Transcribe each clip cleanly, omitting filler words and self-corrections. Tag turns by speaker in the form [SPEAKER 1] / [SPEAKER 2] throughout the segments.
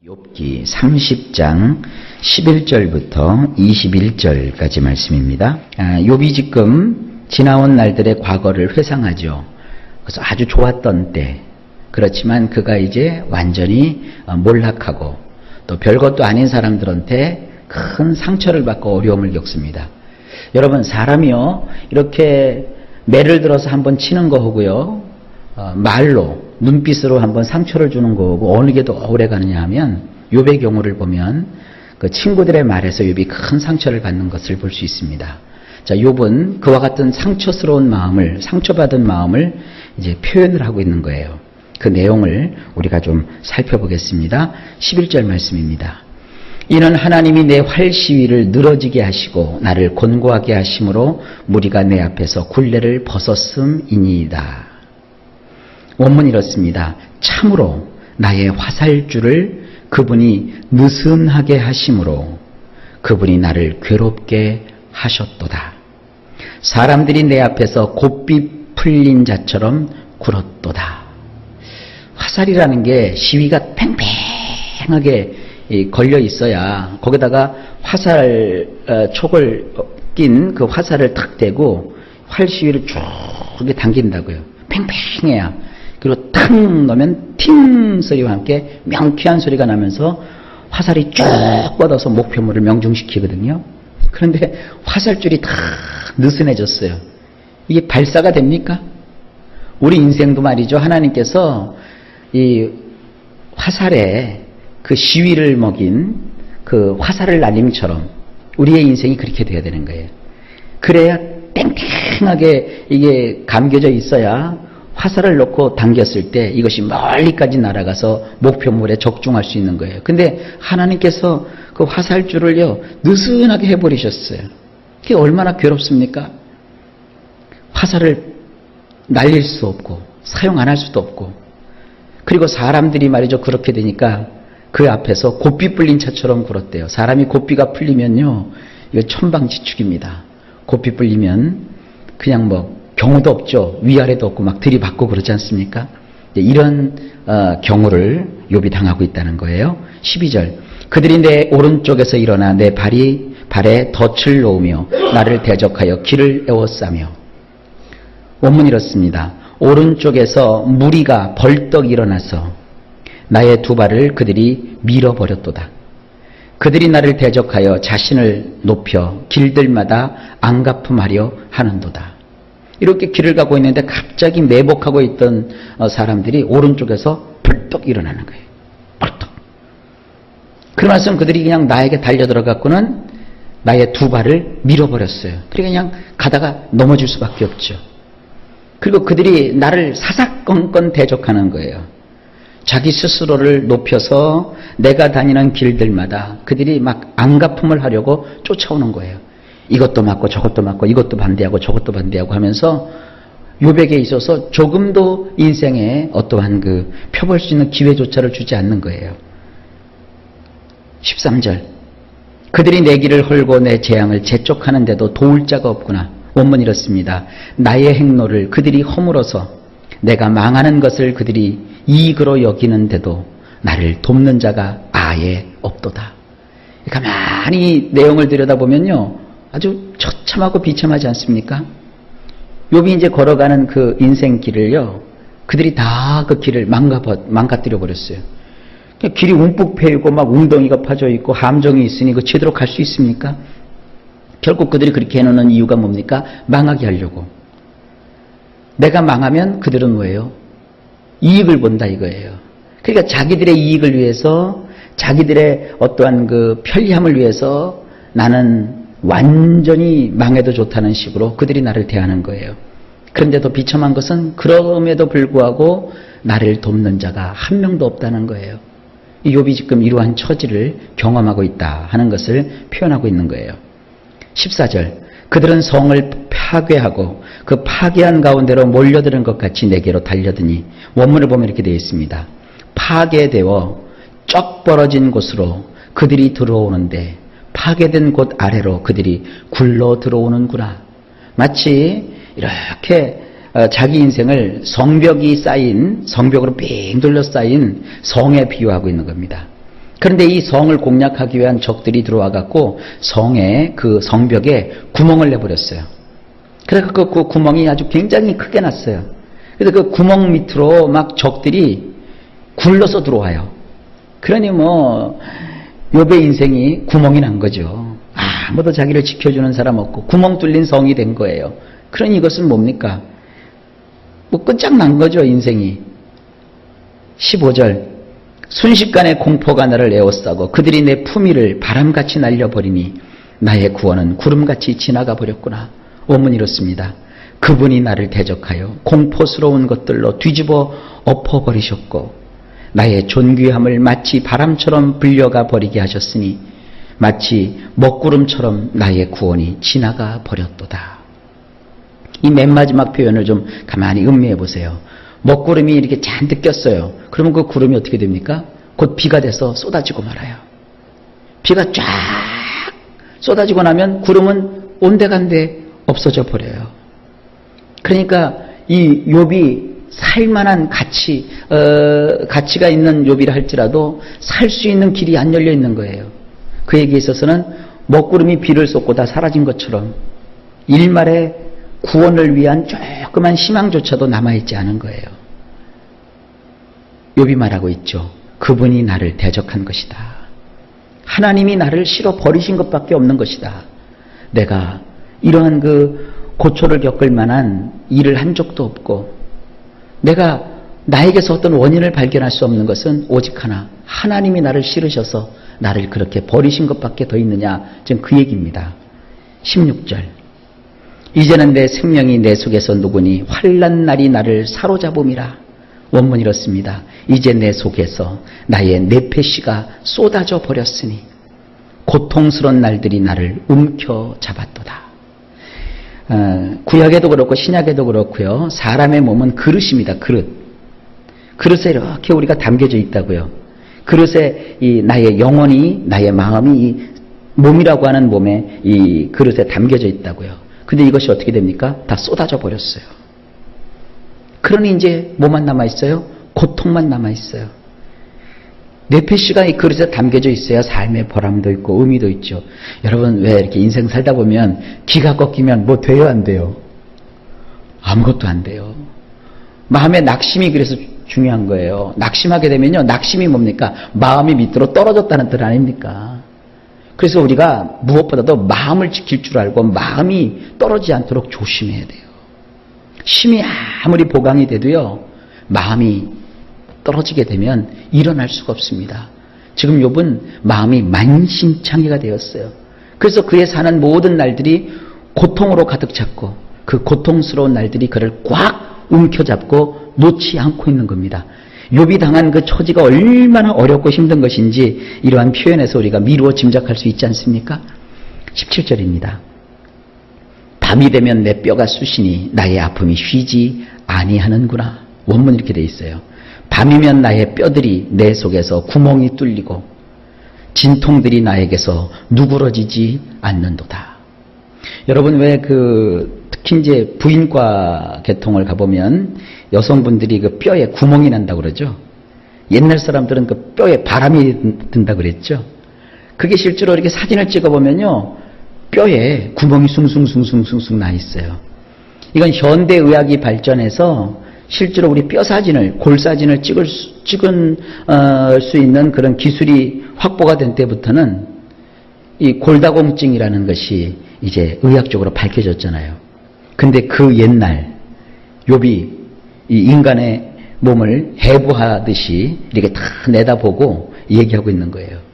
[SPEAKER 1] 욥기 30장 11절부터 21절까지 말씀입니다. 욥이 지금 지나온 날들의 과거를 회상하죠. 그래서 아주 좋았던 때, 그렇지만 그가 이제 완전히 몰락하고 또 별것도 아닌 사람들한테 큰 상처를 받고 어려움을 겪습니다. 여러분, 사람이요, 이렇게 매를 들어서 한번 치는 거하고요, 말로 눈빛으로 한번 상처를 주는 거고 어느 게 더 오래 가느냐 하면 욥의 경우를 보면 그 친구들의 말에서 욥이 큰 상처를 받는 것을 볼 수 있습니다. 자, 욥은 그와 같은 상처스러운 마음을, 상처받은 마음을 이제 표현을 하고 있는 거예요. 그 내용을 우리가 좀 살펴보겠습니다. 11절 말씀입니다. 이는 하나님이 내 활시위를 늘어지게 하시고 나를 곤고하게 하심으로 무리가 내 앞에서 굴레를 벗었음이니이다. 원문이 이렇습니다. 참으로 나의 화살줄을 그분이 느슨하게 하심으로 그분이 나를 괴롭게 하셨도다. 사람들이 내 앞에서 곱비 풀린 자처럼 굴었도다. 화살이라는 게 시위가 팽팽하게 걸려 있어야 거기다가 화살 촉을 낀 그 화살을 탁 대고 활 시위를 쭉 당긴다고요. 팽팽해야. 그리고 탁 넣으면 팅 소리와 함께 명쾌한 소리가 나면서 화살이 쭉 뻗어서 목표물을 명중시키거든요. 그런데 화살줄이 다 느슨해졌어요. 이게 발사가 됩니까? 우리 인생도 말이죠. 하나님께서 이 화살에 그 시위를 먹인 그 화살을 날림처럼 우리의 인생이 그렇게 돼야 되는 거예요. 그래야 땡땡하게 이게 감겨져 있어야 화살을 놓고 당겼을 때 이것이 멀리까지 날아가서 목표물에 적중할 수 있는 거예요. 근데 하나님께서 그 화살줄을요, 느슨하게 해버리셨어요. 그게 얼마나 괴롭습니까? 화살을 날릴 수 없고 사용 안 할 수도 없고, 그리고 사람들이 말이죠, 그렇게 되니까 그 앞에서 곱비 풀린 차처럼 굴었대요. 사람이 곱비가 풀리면요, 이거 천방지축입니다. 곱비 풀리면 그냥 뭐 경우도 없죠. 위아래도 없고 막 들이받고 그러지 않습니까? 이런 경우를 욥이 당하고 있다는 거예요. 12절. 그들이 내 오른쪽에서 일어나 내 발에 덫을 놓으며 나를 대적하여 길을 에워싸며. 원문이 이렇습니다. 오른쪽에서 무리가 벌떡 일어나서 나의 두 발을 그들이 밀어버렸도다. 그들이 나를 대적하여 자신을 높여 길들마다 안가품하려 하는도다. 이렇게 길을 가고 있는데 갑자기 매복하고 있던 사람들이 오른쪽에서 벌떡 일어나는 거예요. 벌떡. 그러면서 그들이 그냥 나에게 달려들어갖고는 나의 두 발을 밀어버렸어요. 그러니까 그냥 가다가 넘어질 수밖에 없죠. 그리고 그들이 나를 사사건건 대적하는 거예요. 자기 스스로를 높여서 내가 다니는 길들마다 그들이 막 안가품을 하려고 쫓아오는 거예요. 이것도 맞고 저것도 맞고 이것도 반대하고 저것도 반대하고 하면서 욥에게 있어서 조금도 인생에 어떠한 그 펴볼 수 있는 기회조차를 주지 않는 거예요. 13절. 그들이 내 길을 헐고 내 재앙을 재촉하는데도 도울 자가 없구나. 원문이 이렇습니다. 나의 행로를 그들이 허물어서 내가 망하는 것을 그들이 이익으로 여기는데도 나를 돕는 자가 아예 없도다. 가만히 내용을 들여다보면요, 아주 처참하고 비참하지 않습니까? 욥이 이제 걸어가는 그 인생길을요, 그들이 다 그 길을 망가뜨려 버렸어요. 길이 움푹 패이고 막 웅덩이가 파져 있고 함정이 있으니 그 제대로 갈 수 있습니까? 결국 그들이 그렇게 해놓는 이유가 뭡니까? 망하게 하려고. 내가 망하면 그들은 뭐예요? 이익을 본다 이거예요. 그러니까 자기들의 이익을 위해서, 자기들의 어떠한 그 편리함을 위해서 나는 완전히 망해도 좋다는 식으로 그들이 나를 대하는 거예요. 그런데 더 비참한 것은 그럼에도 불구하고 나를 돕는 자가 한 명도 없다는 거예요. 이 욥이 지금 이러한 처지를 경험하고 있다 하는 것을 표현하고 있는 거예요. 14절. 그들은 성을 파괴하고 그 파괴한 가운데로 몰려드는 것 같이 내게로 달려드니, 원문을 보면 이렇게 되어 있습니다. 파괴되어 쩍 벌어진 곳으로 그들이 들어오는데 파괴된 곳 아래로 그들이 굴러 들어오는구나. 마치 이렇게 자기 인생을 성벽이 쌓인, 성벽으로 삥 둘러싸인 성에 비유하고 있는 겁니다. 그런데 이 성을 공략하기 위한 적들이 들어와 갖고 성에 그 성벽에 구멍을 내버렸어요. 그래서 그 구멍이 아주 굉장히 크게 났어요. 그래서 그 구멍 밑으로 막 적들이 굴러서 들어와요. 그러니 뭐 욥의 인생이 구멍이 난 거죠. 아무도 자기를 지켜주는 사람 없고 구멍 뚫린 성이 된 거예요. 그러니 이것은 뭡니까? 뭐 끝장난 거죠, 인생이. 15절 순식간에 공포가 나를 에워싸고 그들이 내 품위를 바람같이 날려버리니 나의 구원은 구름같이 지나가 버렸구나. 원문이 이렇습니다. 그분이 나를 대적하여 공포스러운 것들로 뒤집어 엎어버리셨고 나의 존귀함을 마치 바람처럼 불려가 버리게 하셨으니 마치 먹구름처럼 나의 구원이 지나가 버렸도다. 이 맨 마지막 표현을 좀 가만히 음미해 보세요. 먹구름이 이렇게 잔뜩 꼈어요. 그러면 그 구름이 어떻게 됩니까? 곧 비가 돼서 쏟아지고 말아요. 비가 쫙 쏟아지고 나면 구름은 온데간데 없어져 버려요. 그러니까 이 욥이 살만한 가치가 있는 욥이라 할지라도 살 수 있는 길이 안 열려 있는 거예요. 그에게 있어서는 먹구름이 비를 쏟고 다 사라진 것처럼 일말의 구원을 위한 조그만 희망조차도 남아있지 않은 거예요. 욥이 말하고 있죠. 그분이 나를 대적한 것이다. 하나님이 나를 실어 버리신 것밖에 없는 것이다. 내가 이러한 그 고초를 겪을 만한 일을 한 적도 없고 내가 나에게서 어떤 원인을 발견할 수 없는 것은 오직 하나, 하나님이 나를 실으셔서 나를 그렇게 버리신 것밖에 더 있느냐, 지금 그 얘기입니다. 16절 이제는 내 생명이 내 속에서 누구니 환난 날이 나를 사로잡음이라. 원문이 이렇습니다. 이제 내 속에서 나의 내패시가 쏟아져 버렸으니 고통스러운 날들이 나를 움켜잡았도다. 구약에도 그렇고 신약에도 그렇고요. 사람의 몸은 그릇입니다. 그릇에 이렇게 우리가 담겨져 있다고요. 그릇에 이 나의 영혼이, 나의 마음이 이 몸이라고 하는 몸에 이 그릇에 담겨져 있다고요. 근데 이것이 어떻게 됩니까? 다 쏟아져 버렸어요. 그러니 이제 뭐만 남아있어요? 고통만 남아있어요. 내패시가 이 그릇에 담겨져 있어야 삶의 보람도 있고 의미도 있죠. 여러분 왜 이렇게 인생 살다 보면 기가 꺾이면 뭐 돼요, 안 돼요? 아무것도 안 돼요. 마음의 낙심이 그래서 중요한 거예요. 낙심하게 되면요. 낙심이 뭡니까? 마음이 밑으로 떨어졌다는 뜻 아닙니까? 그래서 우리가 무엇보다도 마음을 지킬 줄 알고 마음이 떨어지지 않도록 조심해야 돼요. 심이 아무리 보강이 돼도요. 마음이 떨어지게 되면 일어날 수가 없습니다. 지금 욥은 마음이 만신창이가 되었어요. 그래서 그의 사는 모든 날들이 고통으로 가득 찼고 그 고통스러운 날들이 그를 꽉 움켜잡고 놓지 않고 있는 겁니다. 욥이 당한 그 처지가 얼마나 어렵고 힘든 것인지 이러한 표현에서 우리가 미루어 짐작할 수 있지 않습니까? 17절입니다. 밤이 되면 내 뼈가 쑤시니 나의 아픔이 쉬지 아니하는구나. 원문 이렇게 돼 있어요. 밤이면 나의 뼈들이 내 속에서 구멍이 뚫리고 진통들이 나에게서 누그러지지 않는도다. 여러분 왜 특히 이제 부인과 계통을 가보면 여성분들이 그 뼈에 구멍이 난다고 그러죠. 옛날 사람들은 그 뼈에 바람이 든다고 그랬죠. 그게 실제로 이렇게 사진을 찍어보면요. 뼈에 구멍이 숭숭숭숭숭숭 나 있어요. 이건 현대의학이 발전해서 실제로 우리 뼈 사진을, 골 사진을 찍을 수 있는 그런 기술이 확보가 된 때부터는 이 골다공증이라는 것이 이제 의학적으로 밝혀졌잖아요. 근데 그 옛날 욥이 이 인간의 몸을 해부하듯이 이렇게 다 내다보고 얘기하고 있는 거예요.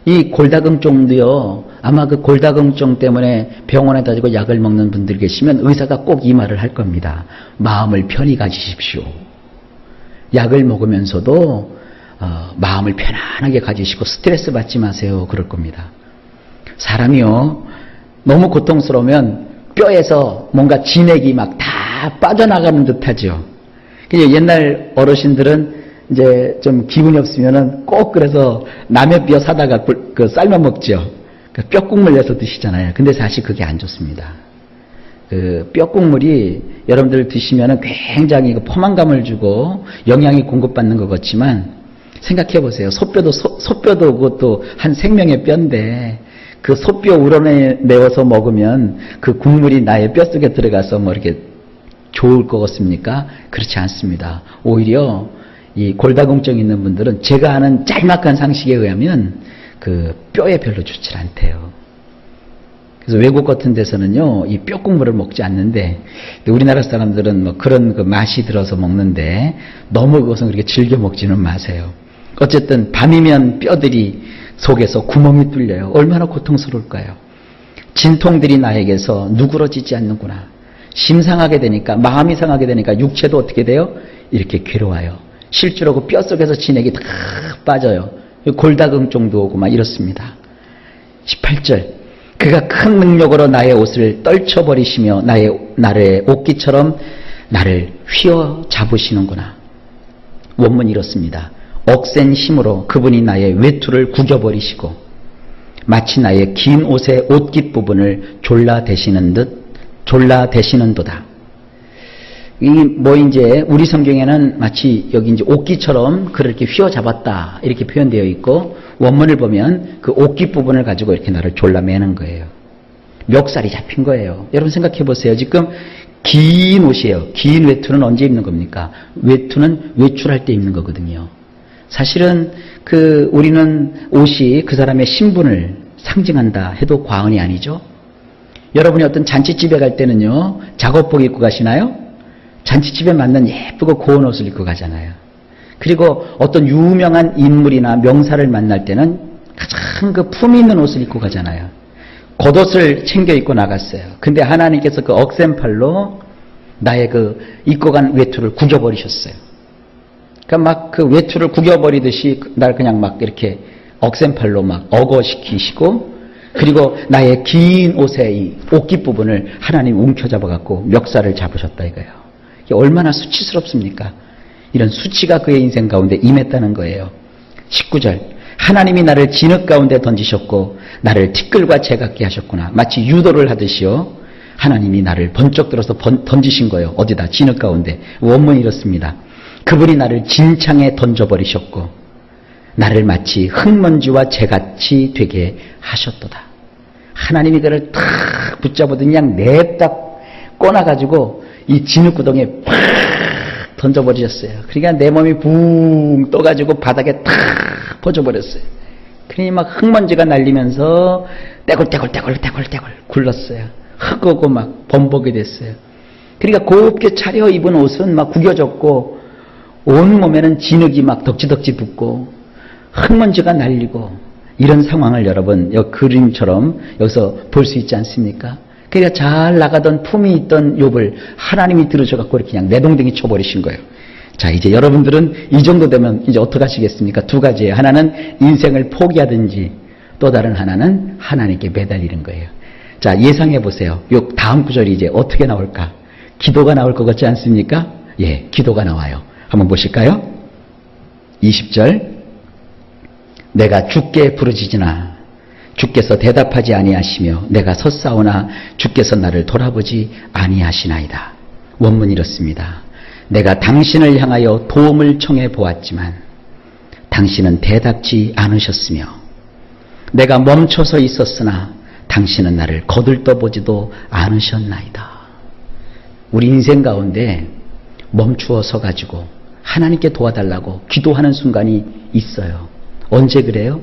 [SPEAKER 1] 이 골다공증도요, 아마 그 골다공증 때문에 병원에 다니고 약을 먹는 분들 계시면 의사가 꼭 이 말을 할 겁니다. 마음을 편히 가지십시오. 약을 먹으면서도 마음을 편안하게 가지시고 스트레스 받지 마세요. 그럴 겁니다. 사람이요, 너무 고통스러우면 뼈에서 뭔가 진액이 막 다 빠져나가는 듯 하죠. 옛날 어르신들은 이제 좀 기분이 없으면은 꼭 그래서 남의 뼈 사다가 삶아 먹죠. 뼈국물 내서 드시잖아요. 근데 사실 그게 안 좋습니다. 그 뼈국물이 여러분들 드시면은 굉장히 포만감을 주고 영양이 공급받는 것 같지만 생각해 보세요. 소뼈도 그것도 한 생명의 뼈인데 그 소뼈 우러내어서 먹으면 그 국물이 나의 뼛속에 들어가서 뭐 이렇게 좋을 것 같습니까? 그렇지 않습니다. 오히려 이 골다공증 있는 분들은 제가 아는 짤막한 상식에 의하면 그 뼈에 별로 좋지 않대요. 그래서 외국 같은 데서는요, 이 뼈 국물을 먹지 않는데, 우리나라 사람들은 뭐 그런 그 맛이 들어서 먹는데, 너무 그것은 그렇게 즐겨 먹지는 마세요. 어쨌든 밤이면 뼈들이 속에서 구멍이 뚫려요. 얼마나 고통스러울까요? 진통들이 나에게서 누그러지지 않는구나. 심상하게 되니까, 마음이 상하게 되니까 육체도 어떻게 돼요? 이렇게 괴로워요. 실제로 그 뼛속에서 진액이 다 빠져요. 골다공증도 오고 막 이렇습니다. 18절. 그가 큰 능력으로 나의 옷을 떨쳐버리시며 나의 옷깃처럼 나를 휘어잡으시는구나. 원문이 이렇습니다. 억센 힘으로 그분이 나의 외투를 구겨버리시고 마치 나의 긴 옷의 옷깃 부분을 졸라대시는도다. 이제 우리 성경에는 마치 여기 이제 옷깃처럼 그를 이렇게 휘어잡았다 이렇게 표현되어 있고, 원문을 보면 그 옷깃 부분을 가지고 이렇게 나를 졸라매는 거예요. 멱살이 잡힌 거예요. 여러분 생각해 보세요. 지금 긴 옷이에요. 긴 외투는 언제 입는 겁니까? 외투는 외출할 때 입는 거거든요. 사실은 우리는 옷이 그 사람의 신분을 상징한다 해도 과언이 아니죠. 여러분이 어떤 잔치집에 갈 때는요, 작업복 입고 가시나요? 잔치집에 맞는 예쁘고 고운 옷을 입고 가잖아요. 그리고 어떤 유명한 인물이나 명사를 만날 때는 가장 그 품위 있는 옷을 입고 가잖아요. 겉옷을 챙겨 입고 나갔어요. 근데 하나님께서 그 억센 팔로 나의 그 입고 간 외투를 구겨버리셨어요. 그러니까 막 그 외투를 구겨버리듯이 날 그냥 막 이렇게 억센 팔로 막 억어시키시고, 그리고 나의 긴 옷의 이 옷깃 부분을 하나님 움켜잡아갖고 멱살을 잡으셨다 이거예요. 이게 얼마나 수치스럽습니까? 이런 수치가 그의 인생 가운데 임했다는 거예요. 19절. 하나님이 나를 진흙 가운데 던지셨고 나를 티끌과 재같게 하셨구나. 마치 유도를 하듯이요. 하나님이 나를 번쩍 들어서 던지신 거예요. 어디다? 진흙 가운데. 원문이 이렇습니다. 그분이 나를 진창에 던져버리셨고 나를 마치 흙먼지와 재같이 되게 하셨도다. 하나님이 그를 탁 붙잡아도 그냥 냅다 꺼놔가지고 이 진흙구덩이에 팍 던져버리셨어요. 그러니까 내 몸이 붕 떠가지고 바닥에 탁 퍼져버렸어요. 그러니 막 흙먼지가 날리면서 떼굴떼굴 굴렀어요. 흙하고 막 범벅이 됐어요. 그러니까 곱게 차려입은 옷은 막 구겨졌고 온 몸에는 진흙이 막 덕지덕지 붙고 흙먼지가 날리고, 이런 상황을 여러분 그림처럼 여기서 볼 수 있지 않습니까? 그러니까 잘 나가던 품이 있던 욥을 하나님이 들으셔갖고 이렇게 그냥 내동댕이 쳐버리신 거예요. 자, 이제 여러분들은 이 정도 되면 이제 어떻게 하시겠습니까? 두 가지예요. 하나는 인생을 포기하든지, 또 다른 하나는 하나님께 매달리는 거예요. 자, 예상해 보세요. 요 다음 구절이 이제 어떻게 나올까? 기도가 나올 것 같지 않습니까? 예, 기도가 나와요. 한번 보실까요? 20절. 내가 주께 부르짖으나 주께서 대답하지 아니하시며 내가 섰사오나 주께서 나를 돌아보지 아니하시나이다. 원문이 이렇습니다. 내가 당신을 향하여 도움을 청해 보았지만 당신은 대답지 않으셨으며 내가 멈춰서 있었으나 당신은 나를 거들떠보지도 않으셨나이다. 우리 인생 가운데 멈추어 서가지고 하나님께 도와달라고 기도하는 순간이 있어요. 언제 그래요?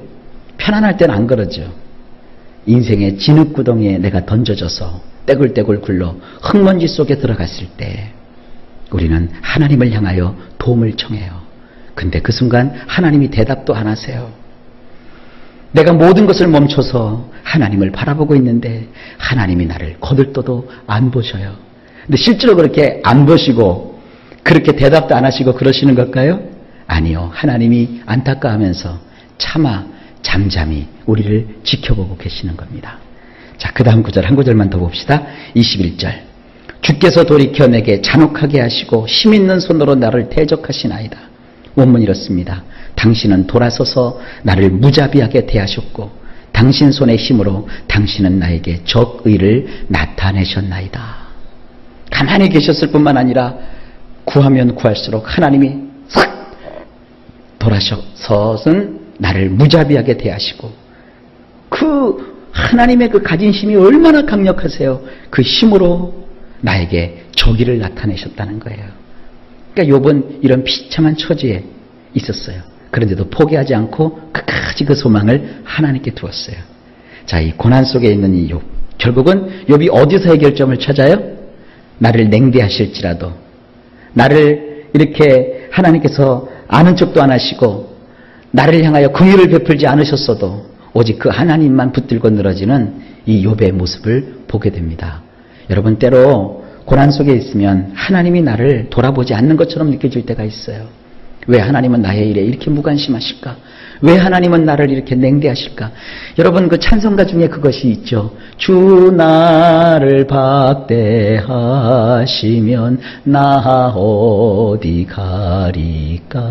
[SPEAKER 1] 편안할 땐 안 그러죠. 인생의 진흙구덩이에 내가 던져져서 떼굴떼굴 굴러 흙먼지 속에 들어갔을 때 우리는 하나님을 향하여 도움을 청해요. 근데 그 순간 하나님이 대답도 안 하세요. 내가 모든 것을 멈춰서 하나님을 바라보고 있는데 하나님이 나를 거들떠도 안 보셔요. 근데 실제로 그렇게 안 보시고 그렇게 대답도 안 하시고 그러시는 걸까요? 아니요. 하나님이 안타까워하면서 차마 잠잠히 우리를 지켜보고 계시는 겁니다. 자, 그 다음 구절 한 구절만 더 봅시다. 21절. 주께서 돌이켜 내게 잔혹하게 하시고 힘있는 손으로 나를 대적하시나이다. 원문이 이렇습니다. 당신은 돌아서서 나를 무자비하게 대하셨고 당신 손의 힘으로 당신은 나에게 적의를 나타내셨나이다. 가만히 계셨을 뿐만 아니라 구하면 구할수록 하나님이 싹 돌아서선 나를 무자비하게 대하시고, 그 하나님의 그 가진 힘이 얼마나 강력하세요. 그 힘으로 나에게 저기를 나타내셨다는 거예요. 그러니까 욥은 이런 비참한 처지에 있었어요. 그런데도 포기하지 않고 끝까지 그 소망을 하나님께 두었어요. 자, 이 고난 속에 있는 이 욥, 결국은 욥이 어디서 해결점을 찾아요? 나를 냉대하실지라도, 나를 이렇게 하나님께서 아는 척도 안 하시고 나를 향하여 긍휼을 베풀지 않으셨어도 오직 그 하나님만 붙들고 늘어지는 이 욥의 모습을 보게 됩니다. 여러분, 때로 고난 속에 있으면 하나님이 나를 돌아보지 않는 것처럼 느껴질 때가 있어요. 왜 하나님은 나의 일에 이렇게 무관심하실까? 왜 하나님은 나를 이렇게 냉대하실까? 여러분, 그 찬송가 중에 그것이 있죠. 주 나를 박대하시면 나 어디 가리까?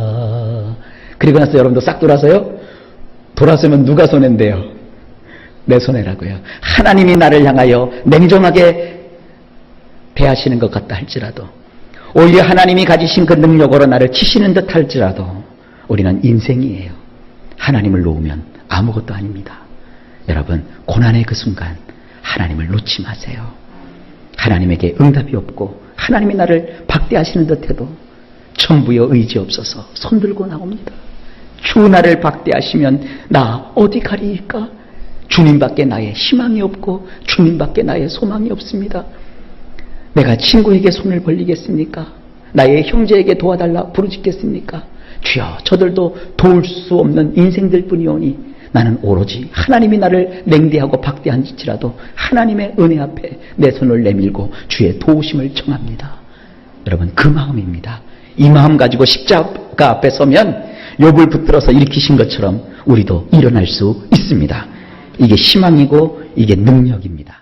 [SPEAKER 1] 그리고 나서 여러분도 싹 돌아서요. 돌아서면 누가 손해인데요? 내 손해라고요. 하나님이 나를 향하여 냉정하게 대하시는 것 같다 할지라도, 오히려 하나님이 가지신 그 능력으로 나를 치시는 듯 할지라도 우리는 인생이에요. 하나님을 놓으면 아무것도 아닙니다. 여러분, 고난의 그 순간 하나님을 놓지 마세요. 하나님에게 응답이 없고 하나님이 나를 박대하시는 듯해도 천부여 의지 없어서 손들고 나옵니다. 주 나를 박대하시면 나 어디 가리일까? 주님밖에 나의 희망이 없고 주님밖에 나의 소망이 없습니다. 내가 친구에게 손을 벌리겠습니까? 나의 형제에게 도와달라 부르짖겠습니까? 주여, 저들도 도울 수 없는 인생들 뿐이오니 나는 오로지 하나님이 나를 냉대하고 박대한지라도 하나님의 은혜 앞에 내 손을 내밀고 주의 도우심을 청합니다. 여러분, 그 마음입니다. 이 마음 가지고 십자가 앞에 서면 욥을 붙들어서 일으키신 것처럼 우리도 일어날 수 있습니다. 이게 희망이고 이게 능력입니다.